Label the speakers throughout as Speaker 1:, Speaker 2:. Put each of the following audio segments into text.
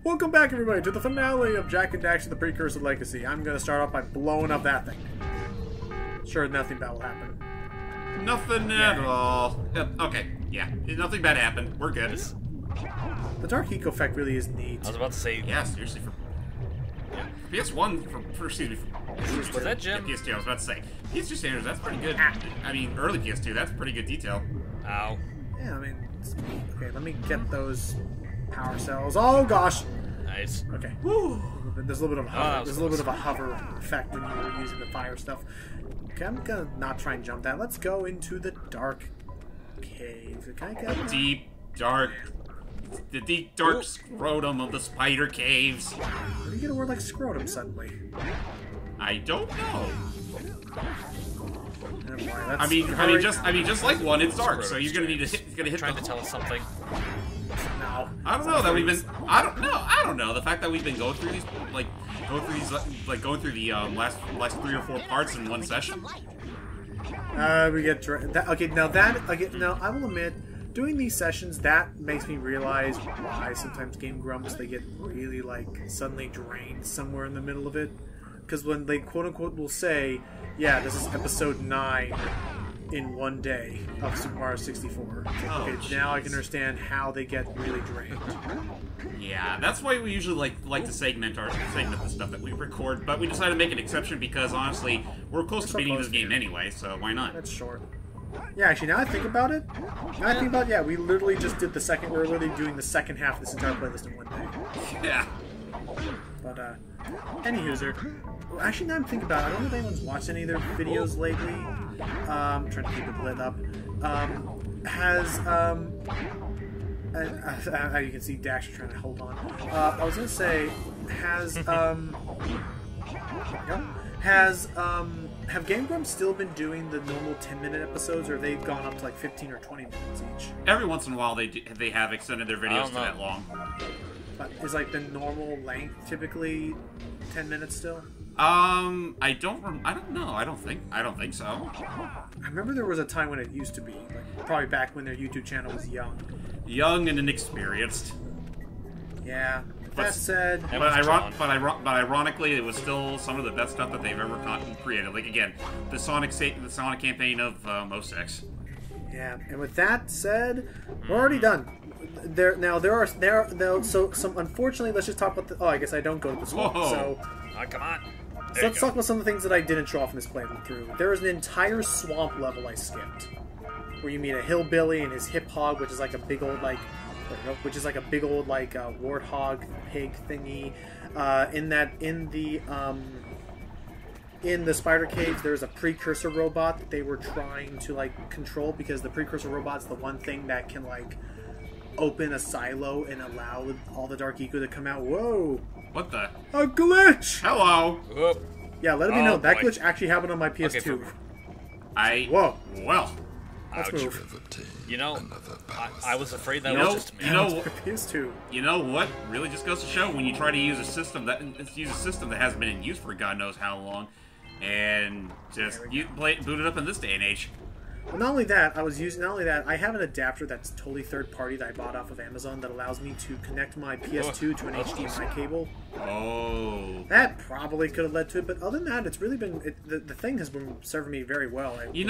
Speaker 1: Welcome back, everybody, to the finale of Jak and Daxter: The Precursor Legacy. I'm going to start off by blowing up that thing. Sure, nothing bad will happen.
Speaker 2: Nothing at all. Okay, yeah. Nothing bad happened. We're good.
Speaker 1: The Dark Eco effect really is neat.
Speaker 3: I was about to say...
Speaker 2: Yeah, seriously. PS1, excuse me.
Speaker 3: Was that Jim?
Speaker 2: Yeah, PS2, I was about to say. PS2 standards, that's pretty good. I mean, early PS2, that's pretty good detail.
Speaker 3: Ow.
Speaker 1: Yeah, I mean... Okay, let me get those power cells. Oh, gosh!
Speaker 3: Nice.
Speaker 1: Okay. Woo! There's a little bit of hover. There's a little bit of a hover effect when you were using the fire stuff. Okay, I'm gonna not try and jump that. Let's go into the dark cave. Can I get
Speaker 2: The deep, dark scrotum of the spider caves.
Speaker 1: Where do you get a word like scrotum suddenly?
Speaker 2: I don't know.
Speaker 1: Oh boy,
Speaker 2: I mean, just like one, it's dark, so you're gonna need to hit. You're gonna hit.
Speaker 3: Trying to tell us something.
Speaker 1: No.
Speaker 2: I don't know that we've been. I don't know. The fact that we've been going through these, going through the last 3 or 4 parts in one session.
Speaker 1: We get okay. Now I will admit, doing these sessions, that makes me realize why sometimes Game Grumps, they get really suddenly drained somewhere in the middle of it, because when they quote unquote will say, "Yeah, this is episode 9 in one day of Super Mario 64." Okay, now I can understand how they get really drained.
Speaker 2: Yeah, that's why we usually like to segment the stuff that we record, but we decided to make an exception because honestly, we're close to beating this game anyway, so why not?
Speaker 1: That's short. Yeah, actually, now I think about it, yeah, we literally just did we're literally doing the second half of this entire playlist in one day.
Speaker 2: Yeah.
Speaker 1: But, anywho, actually, now I'm thinking about it, I don't know if anyone's watched any of their videos lately. I'm trying to keep it lit up. You can see Daxter trying to hold on. I was gonna say, have Game Grumps still been doing the normal 10-minute episodes, or have they gone up to 15 or 20 minutes each?
Speaker 2: Every once in a while, they have extended their videos to that long.
Speaker 1: But is the normal length typically 10 minutes still?
Speaker 2: I don't know. I don't think so.
Speaker 1: I remember there was a time when it used to be, probably back when their YouTube channel was young.
Speaker 2: Young and inexperienced.
Speaker 1: Yeah. That said,
Speaker 2: but ironically, it was still some of the best stuff that they've ever created. Like again, the Sonic campaign of 06.
Speaker 1: Yeah, and with that said, we're already done. Unfortunately, let's just talk about the. Oh, I guess I don't go to the swamp. So,
Speaker 3: come on.
Speaker 1: So let's talk about some of the things that I didn't show off in this playthrough. There was an entire swamp level I skipped, where you meet a hillbilly and his hip hog, which is like a big old warthog pig thingy. In the spider caves, there's a precursor robot that they were trying to control, because the precursor robot's the one thing that can open a silo and allow all the dark eco to come out. Whoa!
Speaker 2: What the?
Speaker 1: A glitch!
Speaker 2: Hello!
Speaker 3: Whoop.
Speaker 1: Yeah, let me know. That glitch actually happened on my PS2.
Speaker 3: Okay,
Speaker 1: Whoa.
Speaker 2: Well.
Speaker 1: Let's move.
Speaker 3: You know, I was afraid that was just me.
Speaker 1: PS2.
Speaker 2: You know what? Really just goes to show when you try to use a system that hasn't been in use for God knows how long, and just boot it up in this day and age.
Speaker 1: Well, not only that, I have an adapter that's totally third party that I bought off of Amazon that allows me to connect my PS2 to an HDMI cable.
Speaker 2: Oh.
Speaker 1: That probably could have led to it, but other than that, it's really been the thing has been serving me very well.
Speaker 2: Now you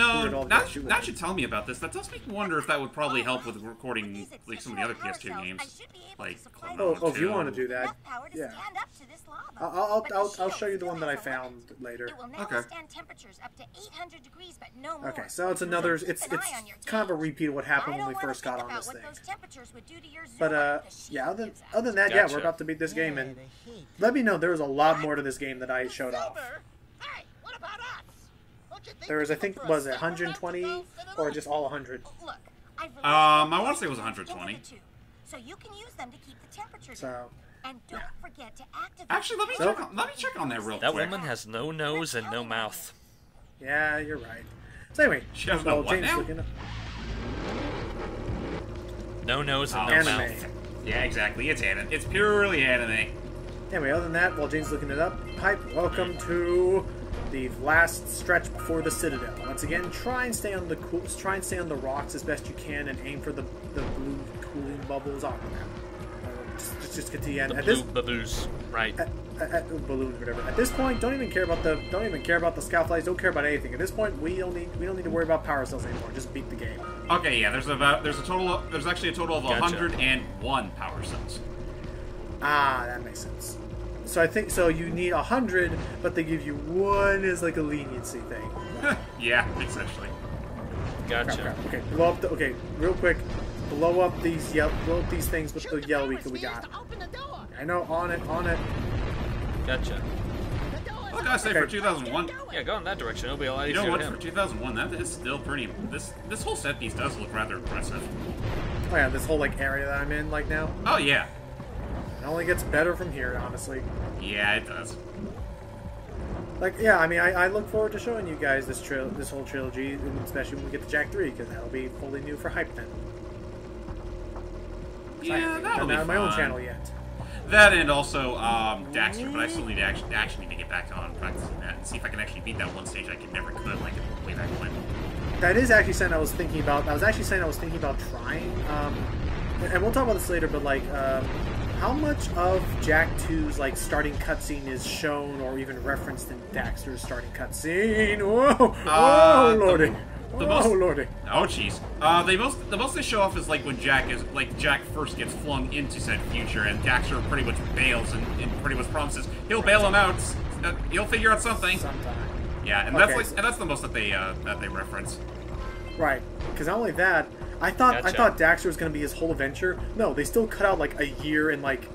Speaker 2: tell me about this, that does make me wonder if that would probably help with recording some of the other PS2 games,
Speaker 1: if you want to do that, yeah. I'll show you the one that I found later.
Speaker 2: Okay.
Speaker 1: Okay, so it's another. It's kind of a repeat of what happened when we first got on this thing. But yeah, other than that, yeah, we're about to beat this game, and let me know. There was a lot more to this game that I showed off. There was, I think, was it 120 or just all 100?
Speaker 2: I want to say it was 120.
Speaker 4: So you can use them to keep the temperature
Speaker 1: down.
Speaker 4: And don't forget to activate.
Speaker 2: Actually, let me check on that real quick.
Speaker 3: That woman has no nose and no mouth.
Speaker 1: Yeah, you're right. So anyway,
Speaker 2: she has no what now?
Speaker 3: No nose and no
Speaker 1: anime.
Speaker 3: mouth.
Speaker 2: Yeah, exactly. It's anime. It's purely anime.
Speaker 1: Anyway, other than that, while Jane's looking it up, welcome to the last stretch before the Citadel. Once again, try and stay on the rocks as best you can, and aim for the blue cooling bubbles. Oh, just just get to the end.
Speaker 3: Baboos, right?
Speaker 1: Balloons, whatever. At this point, don't even care about the scout flies. Don't care about anything. At this point, we don't need to worry about power cells anymore. Just beat the game.
Speaker 2: Okay, yeah. There's actually a total of 101 power cells.
Speaker 1: Ah, that makes sense. So I think you need 100, but they give you 1 as like a leniency thing.
Speaker 2: Yeah, essentially.
Speaker 3: Gotcha.
Speaker 1: Crap. Okay, blow up okay, real quick. Blow up these things with the yellow we got. I know, on it.
Speaker 3: Gotcha.
Speaker 2: I gotta say, for 2001,
Speaker 3: yeah, go in that direction. It'll be a lot
Speaker 2: you
Speaker 3: easier.
Speaker 2: know what? For 2001, that is still pretty. This whole set piece does look rather impressive.
Speaker 1: Oh yeah, this whole like area that I'm in like now.
Speaker 2: Oh yeah.
Speaker 1: It only gets better from here, honestly.
Speaker 2: Yeah, it does.
Speaker 1: Like, yeah, I mean, I look forward to showing you guys this whole trilogy, and especially when we get to Jak 3, because that'll be fully new for hype then.
Speaker 2: Yeah, that'll be
Speaker 1: not on my own
Speaker 2: fun.
Speaker 1: channel yet.
Speaker 2: That and also Daxter, but I still need to actually need to get back on practicing that and see if I can actually beat that one stage I never could, like way back when.
Speaker 1: That is actually something I was thinking about. I was thinking about trying. And we'll talk about this later, but like, how much of Jak 2's like starting cutscene is shown or even referenced in Daxter's starting cutscene? Whoa, lordy! Lordy!
Speaker 2: Oh jeez. The most they show off is like when Jak first gets flung into said future, and Daxter pretty much bails and pretty much promises he'll bail him out. He'll figure out something.
Speaker 1: Sometime.
Speaker 2: Yeah, and
Speaker 1: Okay,
Speaker 2: that's the most that they reference.
Speaker 1: Right, because not only that, I thought Daxter was going to be his whole adventure. No, they still cut out like a year and like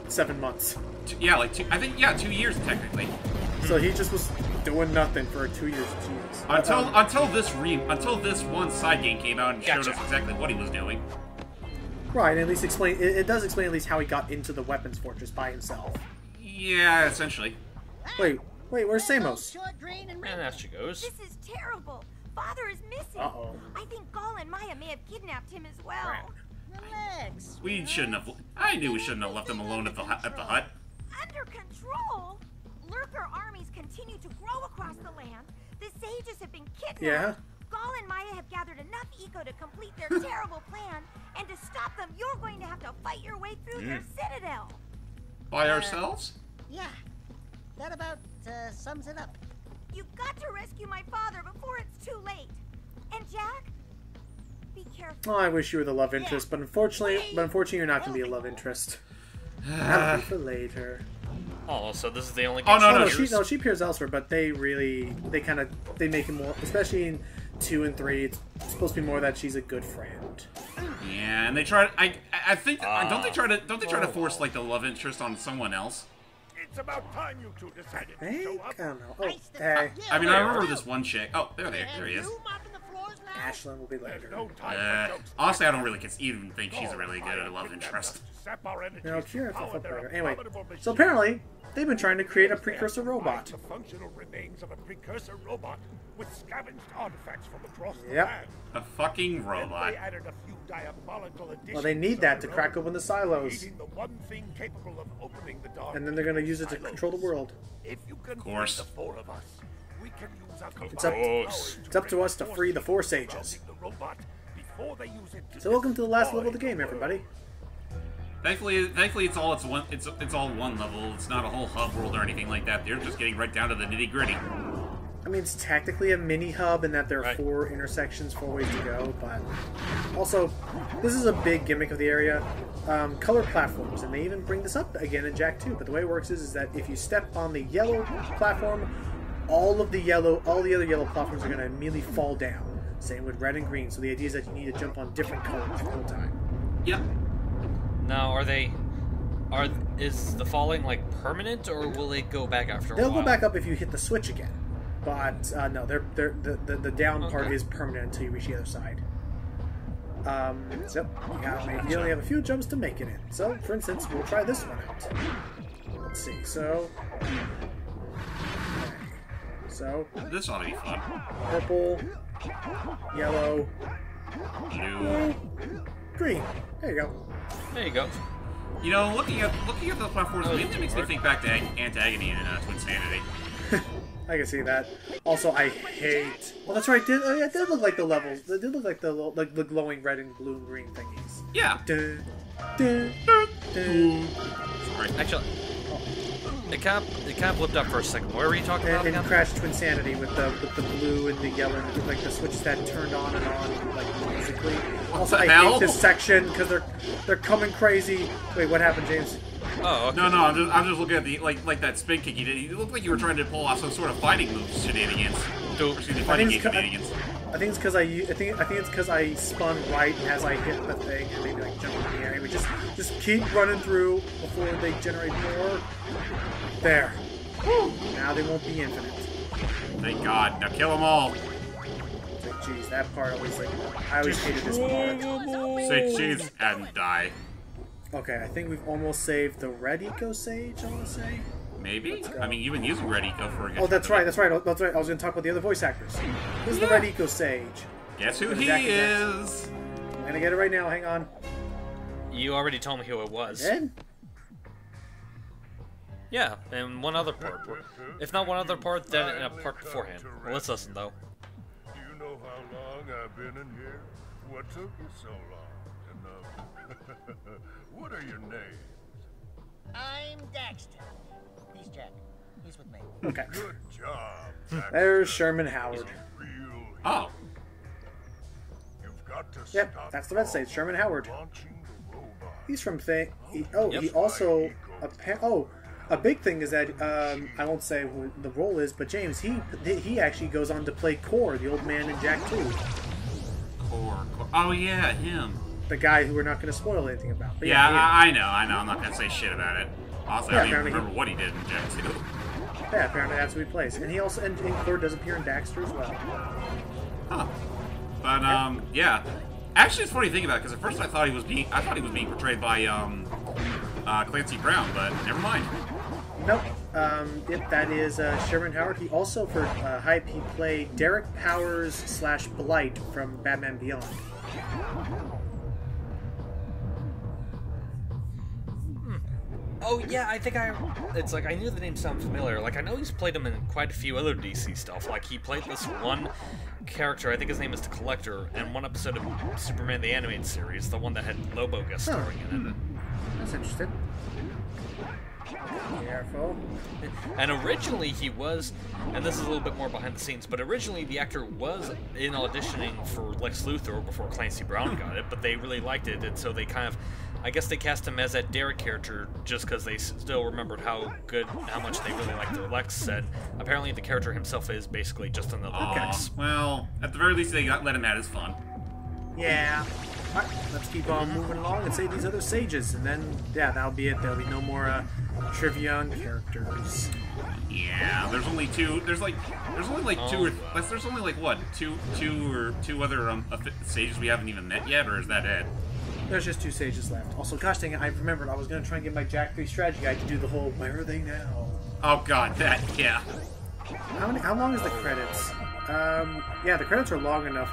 Speaker 1: 7 months.
Speaker 2: Yeah, like 2 years technically.
Speaker 1: So he just was doing nothing for 2 years. Jeez.
Speaker 2: Until this one side game came out and showed us exactly what he was doing.
Speaker 1: Right, and at least it does explain at least how he got into the weapons fortress by himself.
Speaker 2: Yeah, essentially.
Speaker 1: Wait, where's Samos?
Speaker 3: And there she goes.
Speaker 4: This is terrible. Father is missing.
Speaker 1: Uh-oh.
Speaker 4: I think Gall and Maya may have kidnapped him as well.
Speaker 5: Relax.
Speaker 2: We shouldn't have. I knew we shouldn't have left him alone at the hut.
Speaker 4: Under control? Lurker armies continue to grow across the land. The sages have been kidnapped.
Speaker 1: Yeah.
Speaker 4: Gall and Maya have gathered enough eco to complete their terrible plan, and to stop them, you're going to have to fight your way through their citadel.
Speaker 2: By ourselves?
Speaker 5: Yeah. That about sums it up.
Speaker 4: You've got to rescue my father before it's too late. And Jak, be careful.
Speaker 1: Oh, I wish you were the love interest, but unfortunately, you're not going to be a love interest. That'll be for later.
Speaker 3: Oh, so this is the only.
Speaker 2: Oh no,
Speaker 1: she appears elsewhere, but they make it more, especially in 2 and 3. It's supposed to be more that she's a good friend.
Speaker 2: Yeah, and they try. I think don't they try to force like the love interest on someone else?
Speaker 6: It's about time you two decided to
Speaker 1: Hey,
Speaker 6: show up.
Speaker 1: I don't know. Oh, hey,
Speaker 2: I mean, I remember this one chick. Oh, there he is.
Speaker 1: Ashlyn will be later.
Speaker 6: No time for jokes.
Speaker 2: Honestly, I don't really even think she's a really good love interest.
Speaker 6: Sap our energies,
Speaker 1: No, Kira
Speaker 6: power
Speaker 1: felt
Speaker 6: their
Speaker 1: better. Anyway,
Speaker 6: abominable
Speaker 1: so
Speaker 6: machine.
Speaker 1: apparently they've been trying to create a precursor robot.
Speaker 6: The functional remains of a precursor robot with scavenged artifacts from across the
Speaker 1: Yep.
Speaker 6: land.
Speaker 2: A fucking
Speaker 6: Then
Speaker 2: robot.
Speaker 6: they added a few diabolical additions.
Speaker 1: Well, they need that to
Speaker 6: of
Speaker 1: crack
Speaker 6: their
Speaker 1: open the
Speaker 6: own,
Speaker 1: silos,
Speaker 6: creating the one thing capable of opening the dark.
Speaker 1: and then they're going to use it to
Speaker 6: silos.
Speaker 1: control the world.
Speaker 6: If you can
Speaker 2: course.
Speaker 6: free the 4 of us, we can use our
Speaker 1: It's up-
Speaker 6: combined
Speaker 3: It's
Speaker 6: powers
Speaker 1: up to us to
Speaker 6: reinforce
Speaker 1: free the 4
Speaker 6: the
Speaker 1: sages.
Speaker 6: robot before they use it to
Speaker 1: So welcome to the last level of the
Speaker 6: destroy
Speaker 1: game,
Speaker 6: world.
Speaker 1: everybody.
Speaker 2: Thankfully, it's all one level. It's not a whole hub world or anything like that. They're just getting right down to the nitty gritty.
Speaker 1: I mean, it's technically a mini hub in that there are
Speaker 3: Right.
Speaker 1: 4 intersections, 4 ways to go, but also, this is a big gimmick of the area. Color platforms, and they even bring this up again in Jak 2, but the way it works is that if you step on the yellow platform, all the other yellow platforms are going to immediately fall down. Same with red and green, so the idea is that you need to jump on different colors all the time.
Speaker 2: Yep.
Speaker 3: Now, is the falling like permanent, or will they go back after a
Speaker 1: They'll
Speaker 3: while?
Speaker 1: go back up if you hit the switch again, but no, the down part
Speaker 3: Okay.
Speaker 1: is permanent until you reach the other side. So you only have a few jumps to make it in. So, for instance, we'll try this one out. Let's see. So,
Speaker 2: This ought to be fun.
Speaker 1: purple, yellow,
Speaker 2: Blue.
Speaker 1: green. There you go.
Speaker 3: There you go.
Speaker 2: You know, looking at the platforms, it makes me think back to Antagony and Twin Sanity.
Speaker 1: I can see that. Also, I hate. Well, that's right. It did look like the levels. It did look like the glowing red and blue and green thingies.
Speaker 2: Yeah.
Speaker 1: Dun, Dun, dun.
Speaker 2: Sorry.
Speaker 3: Actually, it kind of blipped up for a second. What were you talking about
Speaker 1: And
Speaker 3: again?
Speaker 1: Crash Twinsanity with the blue and the yellow, and like the switches that turned on and on like musically. Also,
Speaker 2: the
Speaker 1: I
Speaker 2: hell?
Speaker 1: hate this section because they're coming crazy. Wait, what happened, James?
Speaker 3: Oh, okay.
Speaker 2: No, I'm just looking at the like that spin kick you did. You looked like you were trying to pull off some sort of fighting moves shenanigans. Or, excuse me, fighting game shenanigans.
Speaker 1: I think it's because I think it's because I spun right as I hit the thing and maybe like jump in the air. Anyway, just keep running through before they generate more. There. Now they won't be infinite.
Speaker 2: Thank God. Now kill them all.
Speaker 1: It's like, geez, that part always like I always hated this part.
Speaker 2: Say cheese and die.
Speaker 1: Okay, I think we've almost saved the red eco sage. I want to say.
Speaker 2: Maybe? I mean, you've been using Red Eco for a good
Speaker 1: Oh, that's right. I was going to talk about the other voice actors. This is the red eco sage.
Speaker 2: Guess who he
Speaker 1: Jack
Speaker 2: is?
Speaker 1: I'm gonna get it right now. Hang on.
Speaker 3: You already told me who it was.
Speaker 1: Ed?
Speaker 3: Yeah, and one other part. If not one other part, then in a part beforehand. Well, let's listen, though.
Speaker 6: Do you know how long I've been in here? What took you so long to know? What are your names?
Speaker 5: I'm Daxter. He's Jack. He's with me.
Speaker 1: Okay.
Speaker 6: Good job, Daxter.
Speaker 1: There's Sherman Howard.
Speaker 6: Real
Speaker 2: Oh.
Speaker 6: You've got to
Speaker 1: Yep,
Speaker 6: stop
Speaker 1: that's the red sage. Sherman Howard.
Speaker 6: launching the robot.
Speaker 1: He's from He
Speaker 3: Yep.
Speaker 1: also a big thing is that I won't say who the role is, but James he actually goes on to play Core, the old man in Jack 2,
Speaker 2: Core. Oh, yeah, him.
Speaker 1: the guy who we're not going to spoil anything about. But
Speaker 2: Yeah,
Speaker 1: him.
Speaker 2: I know. I'm not going to say shit about it. Also,
Speaker 1: Yeah,
Speaker 2: I don't even
Speaker 1: apparently
Speaker 2: remember what he did in Jack 2.
Speaker 1: Yeah, apparently that's who he plays, and he also and Core does appear in Daxter as well.
Speaker 2: Huh. But, yeah. Actually, it's funny to think about it, because at first I thought he was being portrayed by, Clancy Brown, but never mind.
Speaker 1: Nope. Yep, that is Sherman Howard. He also, for hype, he played Derek Powers / Blight from Batman Beyond.
Speaker 3: Oh yeah, I think it's like I knew the name sounded familiar. Like I know he's played him in quite a few other DC stuff. Like he played this one character, I think his name is the Collector, in one episode of Superman the Animated Series, the one that had Lobo guest starring in it.
Speaker 1: That's interesting. Careful.
Speaker 3: And originally he was, and this is a little bit more behind the scenes, but originally the actor was in auditioning for Lex Luthor before Clancy Brown got it, but they really liked it, and so they kind of, I guess they cast him as that Derek character just because they still remembered how much they really liked their Lex, and apparently the character himself is basically just another Lex.
Speaker 2: Well, at the very least, they let him have his fun.
Speaker 1: Yeah. Alright, let's keep on moving along and save these other sages, and then, yeah, that'll be it. There'll be no more trivia on characters.
Speaker 2: Yeah, there's only two. There's only like two other sages we haven't even met yet, or is that it?
Speaker 1: There's just 2 sages left. Also, gosh dang it, I remembered I was going to try and get my Jack 3 strategy guide to do the whole, where are they now?
Speaker 2: Oh god, yeah.
Speaker 1: How long is the credits? Yeah, the credits are long enough.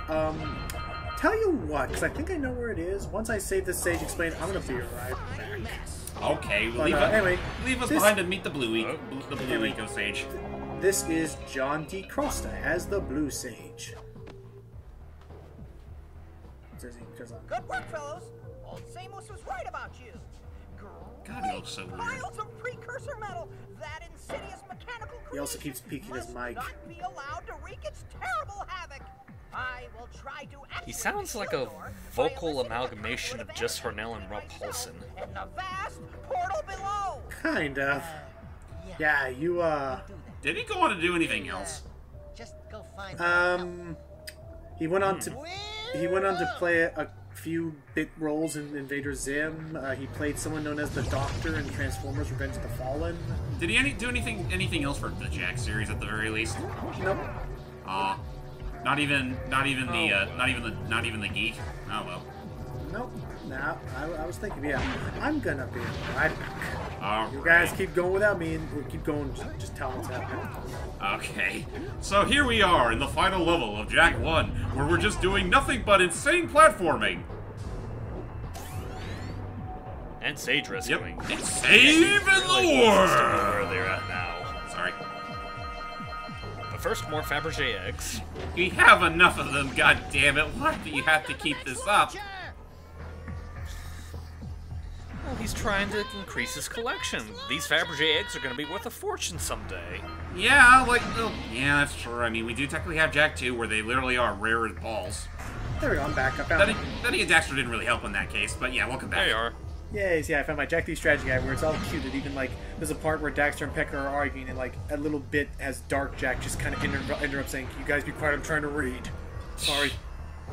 Speaker 1: Tell you what, because I think I know where it is. Once I save this sage explain, I'm going to be right back.
Speaker 2: Okay,
Speaker 1: But, anyway,
Speaker 2: leave us
Speaker 1: this-
Speaker 2: behind to meet the blue Eco Sage.
Speaker 1: This is John D. Crosta as the Blue Sage.
Speaker 5: Good work, fellows. Old Samos was right about you.
Speaker 2: God, he looks so weird.
Speaker 5: Piles of precursor metal. That insidious mechanical
Speaker 1: He also
Speaker 5: creation
Speaker 1: keeps peeking his
Speaker 5: must
Speaker 1: mic.
Speaker 5: not be allowed to wreak its terrible havoc. I will try to
Speaker 3: He
Speaker 5: activate
Speaker 3: sounds
Speaker 5: the
Speaker 3: like
Speaker 5: shield
Speaker 3: a
Speaker 5: door
Speaker 3: vocal
Speaker 5: by eliciting
Speaker 3: amalgamation of
Speaker 5: the
Speaker 3: Jess
Speaker 5: event
Speaker 3: Harnell and Rob
Speaker 5: right
Speaker 3: Paulson.
Speaker 5: zone in the vast portal below.
Speaker 1: Kind of. Yeah, you,
Speaker 5: Do that.
Speaker 2: Did he go on to do anything else?
Speaker 5: Just go find
Speaker 1: he went on to play a few bit roles in Invader Zim. He played someone known as the Doctor in Transformers: Revenge of the Fallen.
Speaker 2: Did he do anything else for the Jack series at the very least?
Speaker 1: Nope.
Speaker 2: Not even the geek. Oh well.
Speaker 1: Nope. Nah, I was thinking, yeah, I'm gonna be right back.
Speaker 2: All
Speaker 1: You
Speaker 2: right.
Speaker 1: guys keep going without me, and we'll keep going. Just tell what's happening.
Speaker 2: Okay, so here we are in the final level of Jack 1, where we're just doing nothing but insane platforming.
Speaker 3: And sage rescuing.
Speaker 2: Yep, it's saving the world!
Speaker 3: Where they're at now.
Speaker 2: Sorry.
Speaker 3: But first, more Fabergé eggs.
Speaker 2: We have enough of them, god damn it. Why do you have to keep this up?
Speaker 3: Well, he's trying to increase his collection. These Fabergé eggs are going to be worth a fortune someday.
Speaker 2: Yeah, like, oh, yeah, that's true. I mean, we do technically have Jack 2, where they literally are rare as balls.
Speaker 1: There we go, I'm back. I found it.
Speaker 2: Then again, Daxter didn't really help in that case, but yeah, welcome back.
Speaker 3: There you are.
Speaker 1: Yes, yeah, I found my Jack 3 strategy guide where it's all cute. That even, like, there's a part where Daxter and Pecker are arguing, and, like, a little bit as Dark Jack just kind of interrupts saying, "You guys be quiet, I'm trying to read." Sorry.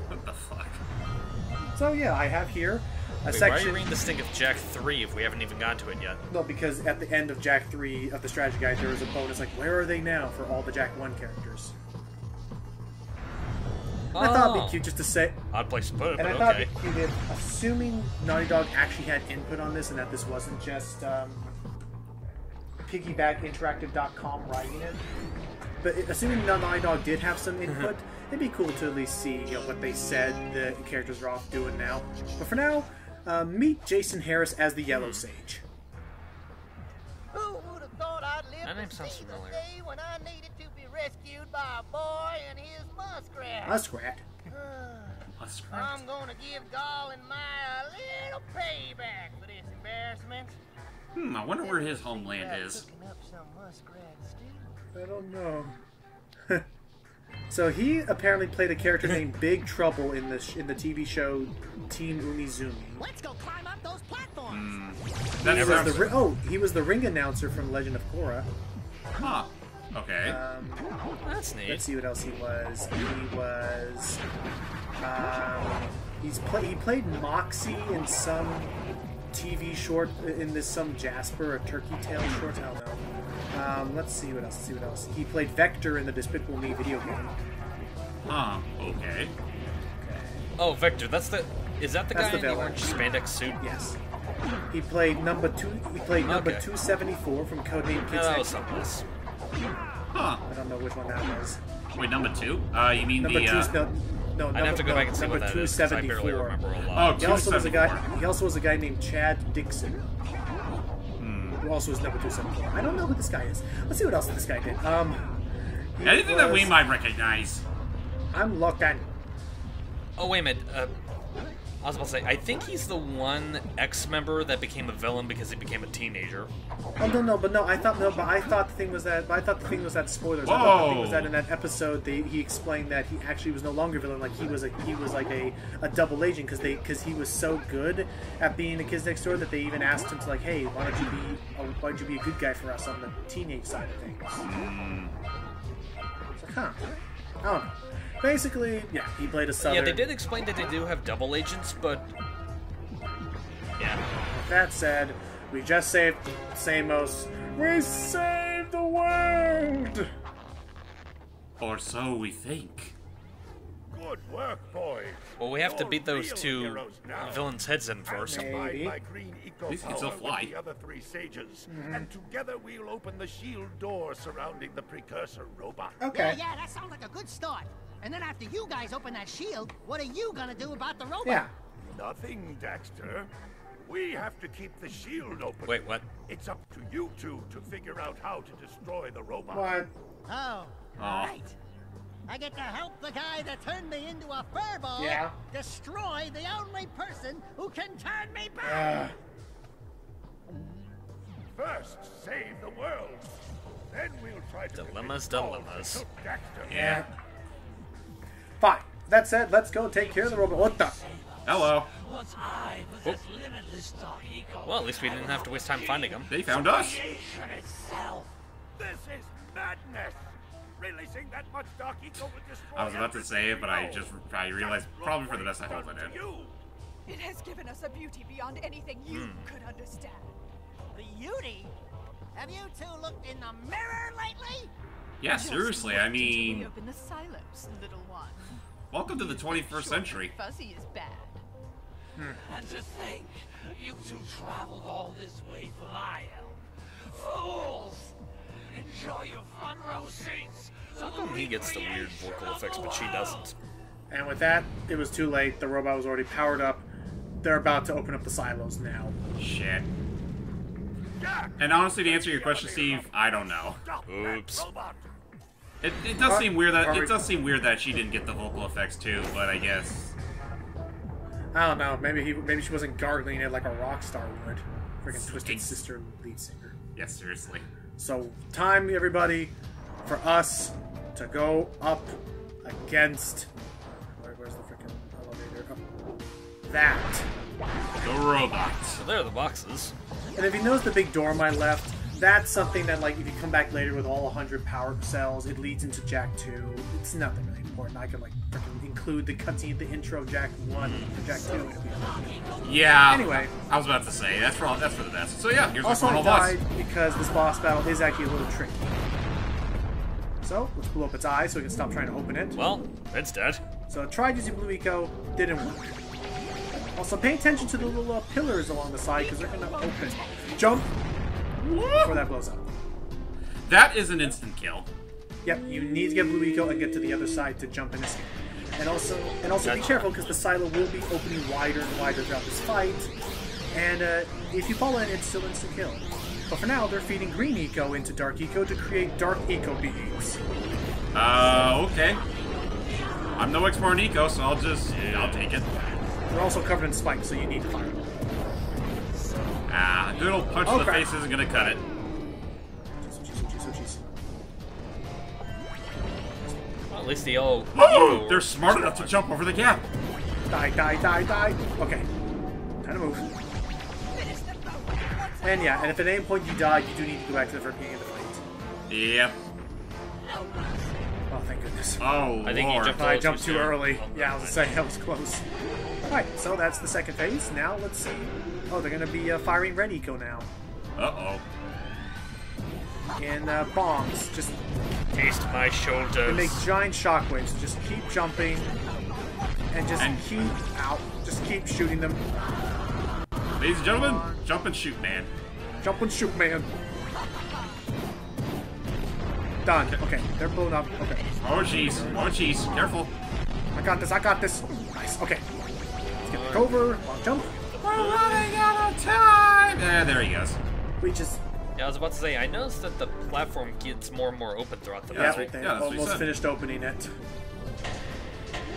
Speaker 2: What the fuck?
Speaker 1: So, yeah, I have here a
Speaker 3: Wait,
Speaker 1: section...
Speaker 3: why are you reading this thing of Jack 3 if we haven't even gotten to it yet?
Speaker 1: No, because at the end of Jack 3 of the strategy guide, there was a bonus, like, where are they now for all the Jack 1 characters? I thought it'd be cute just to say...
Speaker 3: Odd place to put it,
Speaker 1: And
Speaker 3: but
Speaker 1: I thought
Speaker 3: okay.
Speaker 1: it'd be cute if, assuming Naughty Dog actually had input on this and that this wasn't just piggybackinteractive.com writing it, but assuming Naughty Dog did have some input, it'd be cool to at least see what they said the characters are off doing now. But for now, meet Jason Harris as the Yellow Sage.
Speaker 5: Who would have thought I'd live
Speaker 3: That name
Speaker 5: to
Speaker 3: sounds
Speaker 5: see the
Speaker 3: familiar.
Speaker 5: day when I needed to be rescued by a boy and his muskrat?
Speaker 1: Muskrat.
Speaker 2: Muskrat.
Speaker 5: I'm gonna give Gall and Maya a little payback for this embarrassment.
Speaker 2: I wonder where his homeland is.
Speaker 5: Cooking up some muskrat stew.
Speaker 1: I don't know. So he apparently played a character named Big Trouble in the TV show Teen Umizoomi.
Speaker 5: Let's go climb up those platforms.
Speaker 2: That
Speaker 1: He was
Speaker 2: sounds...
Speaker 1: he was the ring announcer from Legend of Korra.
Speaker 2: Huh. Okay.
Speaker 3: That's neat.
Speaker 1: Let's see what else he was. He was. He played Moxie in some TV short in this some Jasper or Turkey Tail short. I don't know. Let's see what else. He played Vector in the Despicable Me video game.
Speaker 2: Huh. Okay.
Speaker 3: Oh, Victor, that's the... Is that the
Speaker 1: That's
Speaker 3: guy
Speaker 1: the
Speaker 3: in the
Speaker 1: villain.
Speaker 3: orange spandex suit?
Speaker 1: Yes. He played number 2. He played number
Speaker 3: Okay.
Speaker 1: 274 from Codename Kids
Speaker 3: Yeah, that
Speaker 1: Next
Speaker 3: was something else.
Speaker 2: Huh.
Speaker 1: I don't know which one that was.
Speaker 2: Wait, number 2? You mean
Speaker 1: Number
Speaker 2: the,
Speaker 1: 2. No,
Speaker 3: I'd have to go back and see
Speaker 1: number
Speaker 3: what that is, 'cause I barely
Speaker 1: 274.
Speaker 3: remember a
Speaker 2: Oh,
Speaker 3: lot.
Speaker 1: He also was a
Speaker 2: 274.
Speaker 1: guy. He also was a guy named Chad Dixon, who also was number 274. I don't know who this guy is. Let's see what else this guy did. He
Speaker 2: Anything that we
Speaker 1: was-
Speaker 2: might recognize.
Speaker 1: I'm Logan.
Speaker 3: Oh, wait a minute. I was about to say, I think he's the one ex-member that became a villain because he became a teenager.
Speaker 1: Oh no! I thought the thing was that. Spoilers. I thought the thing was that in that episode he explained that he actually was no longer a villain. Like he was like a double agent because he was so good at being the Kids Next Door that they even asked him to, like, hey, why don't you be a good guy for us on the teenage side of things? It's like, huh? I don't know. Basically, yeah, he played a southern.
Speaker 3: Yeah, they did explain that they do have double agents, but... Yeah.
Speaker 1: That said, we just saved Samos. We saved the world!
Speaker 2: Or so we think.
Speaker 6: Good work, boys.
Speaker 3: Well, we have to
Speaker 6: You're
Speaker 3: beat those
Speaker 6: real
Speaker 3: two
Speaker 6: heroes now.
Speaker 3: villains' heads in first.
Speaker 1: Maybe.
Speaker 6: My green eco
Speaker 2: At least you can still
Speaker 6: power
Speaker 2: fly.
Speaker 6: with the other 3 sages, and together we'll open the shield door surrounding the precursor robot.
Speaker 1: Okay.
Speaker 5: Yeah, that sounds like a good start. And then after you guys open that shield, what are you gonna do about the robot?
Speaker 1: Yeah.
Speaker 6: Nothing, Daxter. We have to keep the shield open.
Speaker 3: Wait, what?
Speaker 6: It's up to you two to figure out how to destroy the robot.
Speaker 1: What?
Speaker 5: Oh, right. I get to help the guy that turned me into a furball
Speaker 1: Yeah.
Speaker 5: destroy the only person who can turn me back.
Speaker 6: First, save the world. Then we'll try to
Speaker 3: Dilemmas,
Speaker 6: convince Paul
Speaker 3: dilemmas.
Speaker 6: to cook Daxter.
Speaker 2: Yeah.
Speaker 1: Fine. That said, let's go take care of the robot. What the?
Speaker 2: Hello.
Speaker 3: Well, at least we didn't have to waste time finding them.
Speaker 2: They found us.
Speaker 6: This is madness. Releasing that much dark eco will destroy
Speaker 2: I was about to say it, but I realized probably for the best I hope I did.
Speaker 6: You.
Speaker 7: It has given us a beauty beyond anything you could understand.
Speaker 5: Beauty? Have you two looked in the mirror lately?
Speaker 2: Yeah, seriously, I
Speaker 7: Did
Speaker 2: mean,
Speaker 7: we open the silos, little one?
Speaker 2: welcome to the 21st century.
Speaker 7: Fuzzy is bad.
Speaker 8: And to think, you two traveled all this way for Lyle. Fools! Enjoy your front row seats.
Speaker 3: How come he gets the weird vocal effects, but she doesn't?
Speaker 1: And with that, it was too late. The robot was already powered up. They're about to open up the silos now.
Speaker 2: Shit. And honestly, to answer your question, Steve, I don't know.
Speaker 3: Oops.
Speaker 2: It does seem weird that she didn't get the vocal effects too, but I guess.
Speaker 1: I don't know. Maybe she wasn't gargling it like a rock star would. Freaking Twisted Sister lead singer.
Speaker 2: Yeah, seriously.
Speaker 1: So, time, everybody, for us to go up against... Where's the freaking elevator? Oh, that.
Speaker 2: The robots.
Speaker 3: So there are the boxes.
Speaker 1: And if you notice the big door on my left, that's something that, like, if you come back later with all 100 power cells, it leads into Jak 2. It's nothing really important. I can, like, freaking include the cutscene at the intro of Jak 1 or Jak 2.
Speaker 2: Yeah.
Speaker 1: Anyway.
Speaker 2: I was about to say, that's for the best. So yeah, here's
Speaker 1: Also,
Speaker 2: the
Speaker 1: I
Speaker 2: final boss.
Speaker 1: died because this boss battle is actually a little tricky. So, let's blow up its eye so we can stop trying to open it.
Speaker 3: Well, it's dead.
Speaker 1: So I tried using Blue Eco, didn't work. Also, pay attention to the little pillars along the side because they're going to open. Jump! Before that blows up.
Speaker 2: That is an instant kill.
Speaker 1: Yep, you need to get Blue Eco and get to the other side to jump and escape. And also be careful because the silo will be opening wider and wider throughout this fight. And if you fall in, it's still instant kill. But for now, they're feeding Green Eco into Dark Eco to create Dark Eco beings.
Speaker 2: Okay. I'm no expert in Eco, so I'll take it.
Speaker 1: They're also covered in spikes, so you need to fire them.
Speaker 2: A good old punch to the face isn't gonna cut it.
Speaker 3: Well, at least the yellow.
Speaker 2: They're smart enough to jump over the gap.
Speaker 1: Die, die, die, die. Okay. Time to move. And yeah, and if at any point you die, you do need to go back to the very beginning of the fight.
Speaker 2: Yep.
Speaker 1: Oh, thank goodness.
Speaker 2: Oh,
Speaker 3: I think
Speaker 2: Lord.
Speaker 1: I jumped too early. Yeah, I was saying that was close. Alright, so that's the second phase. Now let's see. Oh, they're going to be firing Red Eco now.
Speaker 2: Uh-oh.
Speaker 1: And bombs. Just
Speaker 3: Taste my shoulders.
Speaker 1: they make giant shockwaves. So just keep jumping. And just keep shooting them.
Speaker 2: Ladies and gentlemen, jump and shoot, man.
Speaker 1: Jump and shoot, man. Done. Okay, they're blown up. Okay.
Speaker 2: Oh, jeez. Oh, jeez. Careful.
Speaker 1: I got this. I got this. Nice. Okay. Let's get back over. Long jump.
Speaker 2: We're running out of time! There he goes.
Speaker 1: Reaches.
Speaker 3: Yeah, I was about to say, I noticed that the platform gets more and more open throughout the
Speaker 1: Yeah,
Speaker 3: level.
Speaker 2: right.
Speaker 1: they
Speaker 2: Yeah, that's what he
Speaker 1: almost
Speaker 2: said.
Speaker 1: finished opening it.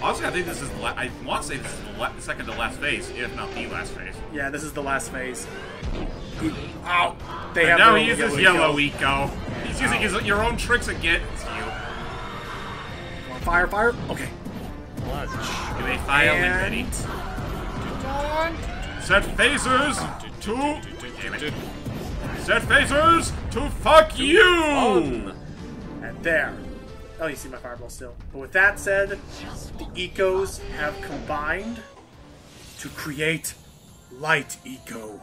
Speaker 2: Honestly, I think this is I want to say this is the second to last phase, if not the last phase.
Speaker 1: Yeah, this is the last phase. Ow! They
Speaker 2: And
Speaker 1: have
Speaker 2: now
Speaker 1: their
Speaker 2: he
Speaker 1: own
Speaker 2: uses yellow Eco. He's using your own tricks against you.
Speaker 1: Come on, fire, fire. Okay.
Speaker 3: Clutch.
Speaker 2: Do they file and ready? Set phasers to... Damn it. Set phasers to fuck you!
Speaker 1: And there. Oh, you see my fireball still. But with that said, the Ecos have combined to create Light Eco.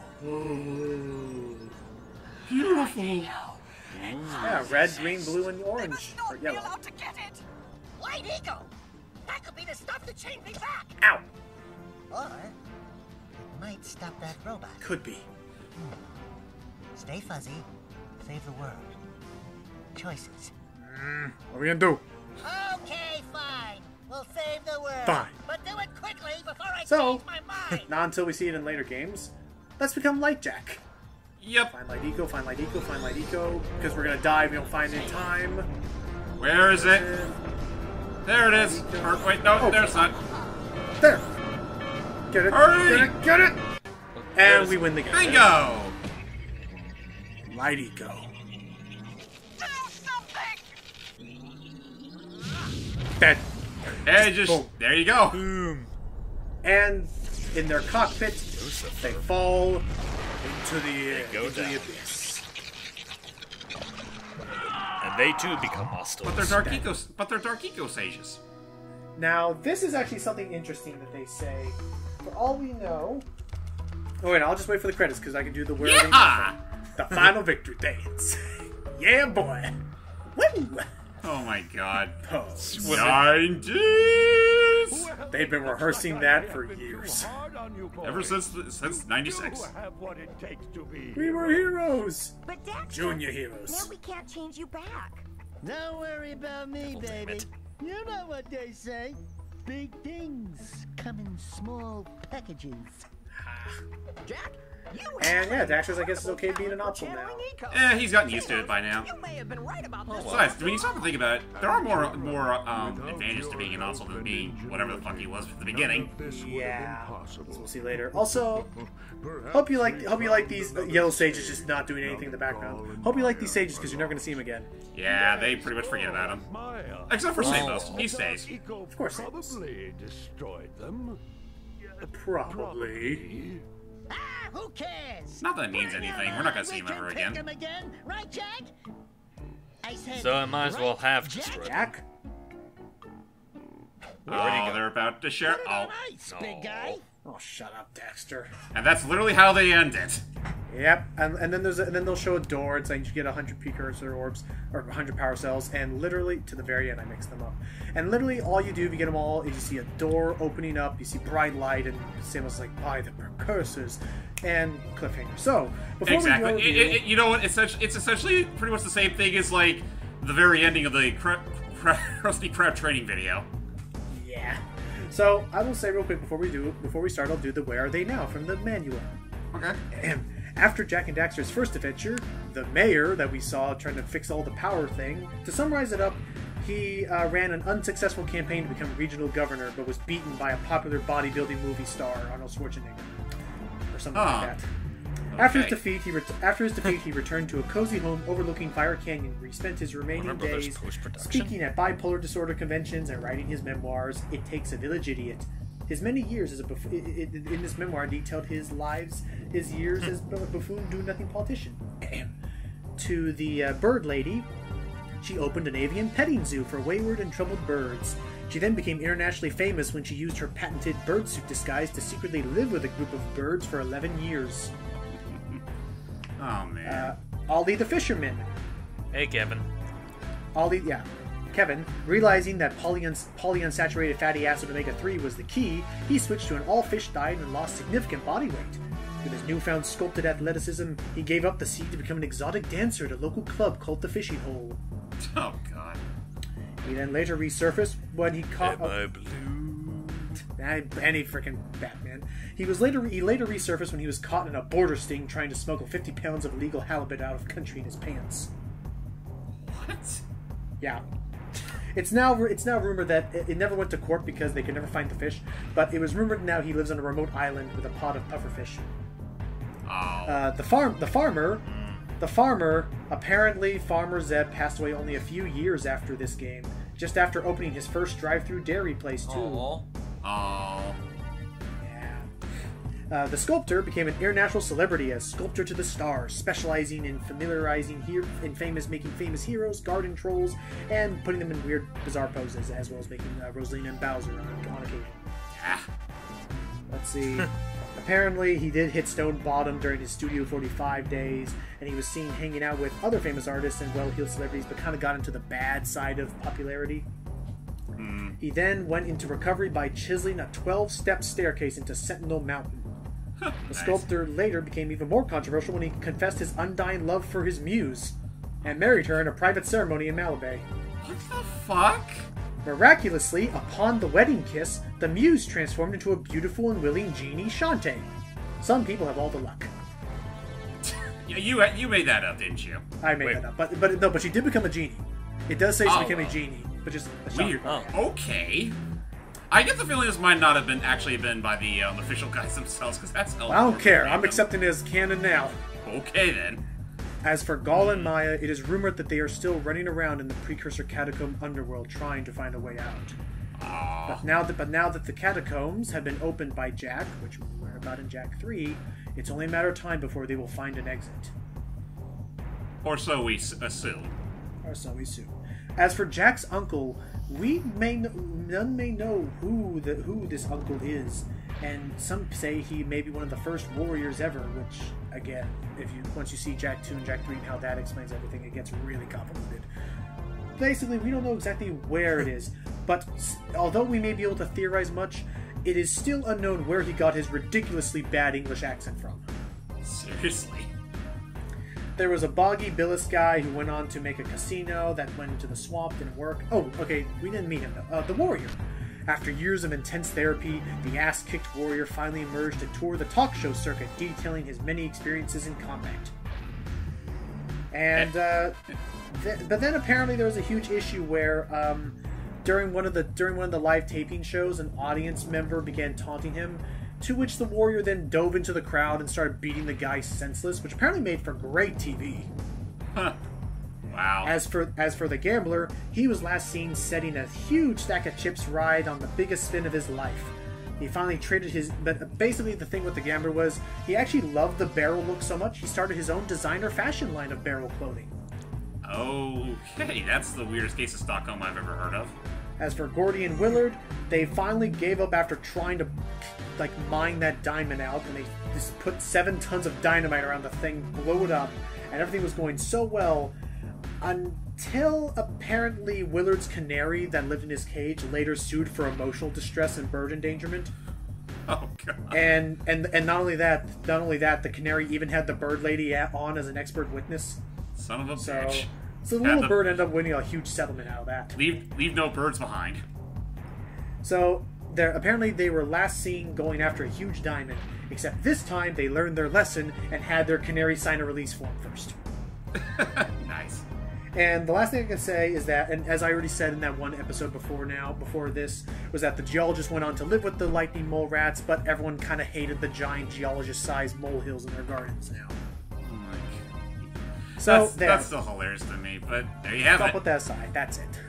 Speaker 2: Beautiful.
Speaker 1: Yeah, red, green, blue, and orange. Or yellow.
Speaker 7: to get it.
Speaker 5: Light Eco! That could be the stuff to chain me back!
Speaker 1: Ow!
Speaker 5: Or it might stop that robot.
Speaker 1: Could be.
Speaker 5: Stay fuzzy. Save the world. Choices.
Speaker 1: What are we gonna do?
Speaker 5: Okay, fine. We'll save the world.
Speaker 1: Fine.
Speaker 5: But do it quickly before I
Speaker 1: So,
Speaker 5: change my mind.
Speaker 1: not until we see it in later games, let's become Light Jak.
Speaker 2: Yep.
Speaker 1: Find Light Eco, find Light Eco, find Light Eco. Because we're gonna die if we don't find it in time.
Speaker 2: Where is it? There it is. Or, wait, no,
Speaker 1: Oh.
Speaker 2: there's not.
Speaker 1: There! Get it!
Speaker 2: Hurry!
Speaker 1: Get it! Get it! And we win the game.
Speaker 2: Bingo!
Speaker 1: Light Eco.
Speaker 7: Do something!
Speaker 1: Dead.
Speaker 2: And just,
Speaker 1: Boom.
Speaker 2: there you go.
Speaker 3: Boom.
Speaker 1: And in their cockpit, they fall into the
Speaker 3: go
Speaker 1: into
Speaker 3: down.
Speaker 1: the abyss.
Speaker 3: And they too become hostile.
Speaker 2: But they're Dark Eco sages.
Speaker 1: Now, this is actually something interesting that they say. For all we know... Oh, wait, I'll just wait for the credits, because I can do the whirling.
Speaker 2: Yeah!
Speaker 1: The final victory dance. Yeah, boy. Woo!
Speaker 2: Oh my god.
Speaker 1: Oh,
Speaker 2: 90s!
Speaker 1: they've been rehearsing that for years.
Speaker 2: Ever since 96.
Speaker 6: Have what it takes to be.
Speaker 1: We were heroes.
Speaker 4: But Daxter,
Speaker 1: Junior heroes.
Speaker 4: now we can't change you back.
Speaker 5: Don't worry about me,
Speaker 3: damn
Speaker 5: baby.
Speaker 3: it.
Speaker 5: You know what they say. Big things come in small packages.
Speaker 9: Jack,
Speaker 1: And yeah, Daxter's, I guess, is okay being an Ottsel now.
Speaker 2: He's gotten used to it by now.
Speaker 5: You may have been right about this.
Speaker 2: Besides, when you stop and think about it, there are more advantages to being an Ottsel than being whatever the fuck he was at the beginning.
Speaker 1: Yeah, as we'll see later. Also, hope you like these yellow sages just not doing anything in the background. Hope you like these sages because you're never going to see them again.
Speaker 2: Yeah, they pretty much forget about him. Except for Samos. He stays.
Speaker 1: Of course, Samos.
Speaker 6: Probably destroyed them.
Speaker 1: Probably.
Speaker 5: Ah, who cares?
Speaker 2: Not that it means anything. We're not gonna see him ever
Speaker 5: Pick
Speaker 2: again.
Speaker 5: him again, right, Jack? I said,
Speaker 3: So I might as well have
Speaker 5: Jack?
Speaker 3: destroyed.
Speaker 1: Jack?
Speaker 2: Oh, they're about to share.
Speaker 5: Put it
Speaker 2: Oh,
Speaker 5: on ice, big guy.
Speaker 1: Oh, shut up, Daxter.
Speaker 2: and that's literally how they end it.
Speaker 1: Yep, and then then they'll show a door. It's like you get 100 precursor orbs or 100 power cells, and literally to the very end, I mix them up. And literally, all you do if you get them all is you see a door opening up, you see bright light, and Samus like buy the precursors and cliffhanger. So before
Speaker 2: Exactly.
Speaker 1: we go,
Speaker 2: You know what? It's essentially pretty much the same thing as like the very ending of the Krusty Krab training video.
Speaker 1: yeah. So I will say real quick before we start, I'll do the "Where Are They Now" from the manual.
Speaker 2: Okay.
Speaker 1: After Jack and Daxter's first adventure, the mayor that we saw trying to fix all the power thing, to summarize it up, he ran an unsuccessful campaign to become regional governor, but was beaten by a popular bodybuilding movie star, Arnold Schwarzenegger, or something like that. After his defeat, he returned to a cozy home overlooking Fire Canyon, where he spent his remaining days speaking at bipolar disorder conventions and writing his memoirs, It Takes a Village Idiot. His many years as a in this memoir detailed his years as a buffoon do-nothing politician. To the bird lady, she opened an avian petting zoo for wayward and troubled birds. She then became internationally famous when she used her patented birdsuit disguise to secretly live with a group of birds for 11 years.
Speaker 2: Oh man.
Speaker 1: Ollie the fisherman.
Speaker 3: Hey, Kevin.
Speaker 1: Kevin, realizing that polyunsaturated fatty acid omega-3 was the key, he switched to an all-fish diet and lost significant body weight. With his newfound sculpted athleticism, he gave up the sea to become an exotic dancer at a local club called the Fishing Hole.
Speaker 2: Oh god.
Speaker 1: He then later resurfaced when he caught
Speaker 3: blue.
Speaker 1: any freaking Batman. He later resurfaced when he was caught in a border sting trying to smuggle 50 pounds of illegal halibut out of the country in his pants.
Speaker 2: What?
Speaker 1: Yeah. It's now rumored that it never went to court because they could never find the fish, but it was rumored now he lives on a remote island with a pod of pufferfish.
Speaker 2: Oh.
Speaker 1: The farmer, apparently Farmer Zeb passed away only a few years after this game, just after opening his first drive-through dairy place too.
Speaker 3: Aww.
Speaker 2: Oh.
Speaker 1: Yeah. The sculptor became an international celebrity as Sculptor to the Stars, specializing in making famous heroes, garden trolls, and putting them in weird, bizarre poses, as well as making Rosalina and Bowser on occasion.
Speaker 2: Yeah.
Speaker 1: Let's see. Apparently, he did hit stone bottom during his Studio 45 days, and he was seen hanging out with other famous artists and well-heeled celebrities, but kind of got into the bad side of popularity. He then went into recovery by chiseling a 12-step staircase into Sentinel Mountain. The sculptor later became even more controversial when he confessed his undying love for his muse, and married her in a private ceremony in Malibay.
Speaker 2: What the fuck?
Speaker 1: Miraculously, upon the wedding kiss, the muse transformed into a beautiful and willing genie, Shantae. Some people have all the luck.
Speaker 2: Yeah, you made that up, didn't you?
Speaker 1: I made that up, but she did become a genie. It does say she became a genie, but just a
Speaker 2: Weird. Okay. I get the feeling this might not have actually been by the official guys themselves, because that's.
Speaker 1: Well, I don't care. I'm accepting it as canon now.
Speaker 2: Okay then.
Speaker 1: As for Gaul and Maya, it is rumored that they are still running around in the precursor catacomb underworld trying to find a way out. But now that the catacombs have been opened by Jack, which we learn about in Jack 3, it's only a matter of time before they will find an exit.
Speaker 2: Or so we assume.
Speaker 1: Or so we assume. As for Jack's uncle, none may know who this uncle is, and some say he may be one of the first warriors ever. Which, again, once you see Jack 2 and Jack 3 and how that explains everything, it gets really convoluted. Basically, we don't know exactly where it is, but although we may be able to theorize much, it is still unknown where he got his ridiculously bad English accent from.
Speaker 2: Seriously.
Speaker 1: There was a boggy Billis guy who went on to make a casino that went into the swamp, didn't work. Oh, okay, we didn't meet him though. The warrior. After years of intense therapy, the ass-kicked warrior finally emerged to tour the talk show circuit, detailing his many experiences in combat. And but then apparently there was a huge issue where during one of the live taping shows, an audience member began taunting him, to which the warrior then dove into the crowd and started beating the guy senseless, which apparently made for great TV.
Speaker 2: Huh. Wow.
Speaker 1: As for the gambler, he was last seen setting a huge stack of chips ride on the biggest spin of his life. He finally traded his... But basically the thing with the gambler was he actually loved the barrel look so much, he started his own designer fashion line of barrel clothing.
Speaker 2: Okay, that's the weirdest case of Stockholm I've ever heard of.
Speaker 1: As for Gordy and Willard, they finally gave up after trying to mine that diamond out, and they just put 7 tons of dynamite around the thing, blew it up, and everything was going so well until apparently Willard's canary that lived in his cage later sued for emotional distress and bird endangerment.
Speaker 2: Oh god.
Speaker 1: And not only that, the canary even had the bird lady on as an expert witness.
Speaker 2: Son of a bitch.
Speaker 1: So the little bird ended up winning a huge settlement out of that.
Speaker 2: Leave no birds behind.
Speaker 1: So apparently they were last seen going after a huge diamond, except this time they learned their lesson and had their canary sign a release form first.
Speaker 2: Nice.
Speaker 1: And the last thing I can say is that, and as I already said in that one episode before this, was that the geologist went on to live with the lightning mole rats, but everyone kind of hated the giant geologist-sized molehills in their gardens now.
Speaker 2: Oh my god.
Speaker 1: So
Speaker 2: that's still hilarious to me, but there you have it.
Speaker 1: Put that aside. That's it.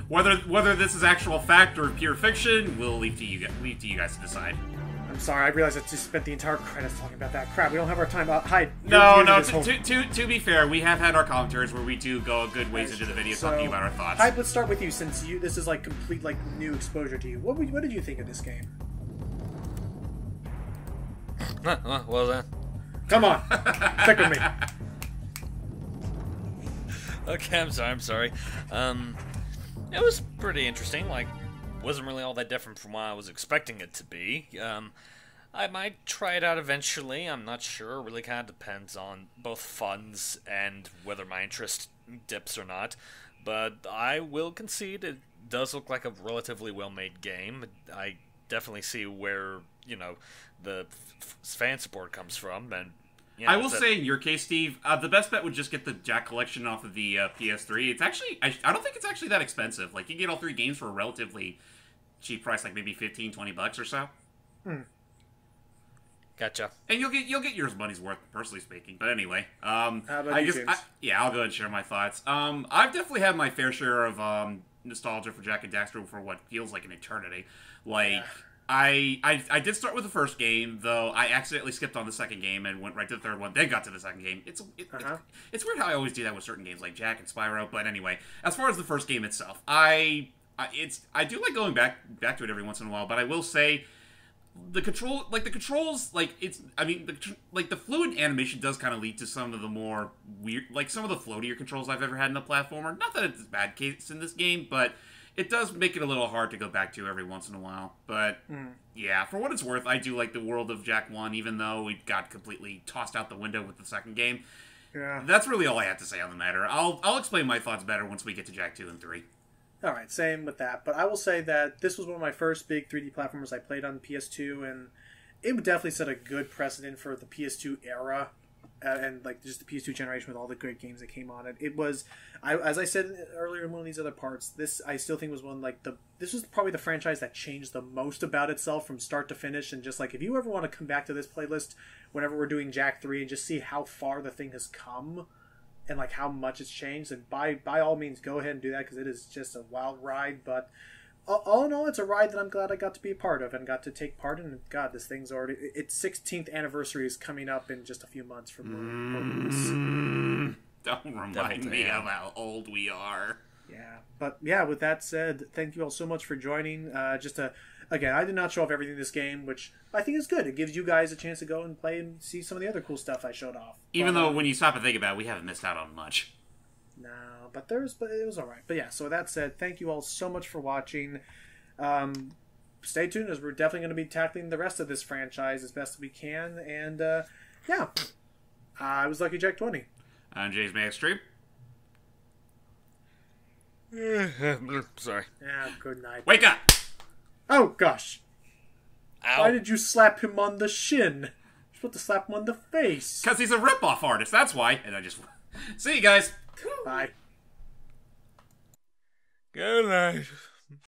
Speaker 2: Whether this is actual fact or pure fiction, we'll leave to you guys to decide.
Speaker 1: I'm sorry, I realized I just spent the entire credits talking about that. Crap, we don't have our time. Hyde.
Speaker 2: No. To be fair, we have had our commentaries where we do go a good ways into the video talking about our thoughts.
Speaker 1: Hyde, let's start with you, since this is complete new exposure to you. What did you think of this game?
Speaker 3: What was that?
Speaker 1: Come on, stick with me.
Speaker 3: Okay, I'm sorry. It was pretty interesting. Wasn't really all that different from what I was expecting it to be. I might try it out eventually. I'm not sure. It really kind of depends on both funds and whether my interest dips or not. But I will concede it does look like a relatively well-made game. I definitely see where, the fan support comes from. And
Speaker 2: I will say, in your case, Steve, the best bet would just get the Jack collection off of the PS3. It's actually, I don't think it's actually that expensive. You get all 3 games for a relatively cheap price, maybe $15-20 or so.
Speaker 3: Gotcha.
Speaker 2: And you'll get yours money's worth, personally speaking. But anyway,
Speaker 1: how about
Speaker 2: I'll
Speaker 1: James?
Speaker 2: go ahead and share my thoughts. I've definitely had my fair share of nostalgia for Jack and Daxter for what feels like an eternity. I did start with the first game, though I accidentally skipped on the second game and went right to the third one, then got to the second game. It's weird how I always do that with certain games like Jack and Spyro, but anyway, as far as the first game itself, I do like going back to it every once in a while, but I will say the controls, the fluid animation does kind of lead to some of the more weird, some of the floatier controls I've ever had in a platformer. Not that it's a bad case in this game, but it does make it a little hard to go back to every once in a while. But, yeah, for what it's worth, I do like the world of Jack 1, even though it got completely tossed out the window with the second game.
Speaker 1: Yeah.
Speaker 2: That's really all I have to say on the matter. I'll explain my thoughts better once we get to Jack 2 and 3.
Speaker 1: Alright, same with that. But I will say that this was one of my first big 3D platformers I played on the PS2, and it would definitely set a good precedent for the PS2 era. And just the PS2 generation with all the great games that came on it. It was, as I said earlier in one of these other parts, this I still think was one this was probably the franchise that changed the most about itself from start to finish. And just if you ever want to come back to this playlist whenever we're doing Jack 3 and just see how far the thing has come and how much it's changed, then by all means go ahead and do that, because it is just a wild ride. But all in all, it's a ride that I'm glad I got to be a part of and got to take part in. God, this thing's already... Its 16th anniversary is coming up in just a few months from release.
Speaker 2: Don't remind me of how old we are.
Speaker 1: Yeah. But, yeah, with that said, thank you all so much for joining. Again, I did not show off everything in this game, which I think is good. It gives you guys a chance to go and play and see some of the other cool stuff I showed off.
Speaker 2: Even though, when you stop and think about it, we haven't missed out on much.
Speaker 1: No, but it was alright. But yeah, so with that said, thank you all so much for watching. Stay tuned, as we're definitely going to be tackling the rest of this franchise as best we can. And yeah, I was Lucky Jack 20.
Speaker 2: I'm James May Extreme.
Speaker 3: Sorry.
Speaker 1: Yeah, good night.
Speaker 2: Wake up!
Speaker 1: Oh, gosh.
Speaker 3: Ow.
Speaker 1: Why did you slap him on the shin? You're supposed to slap him on the face.
Speaker 2: Because he's a rip-off artist, that's why. And I just... See you guys.
Speaker 1: Bye.
Speaker 3: Good night.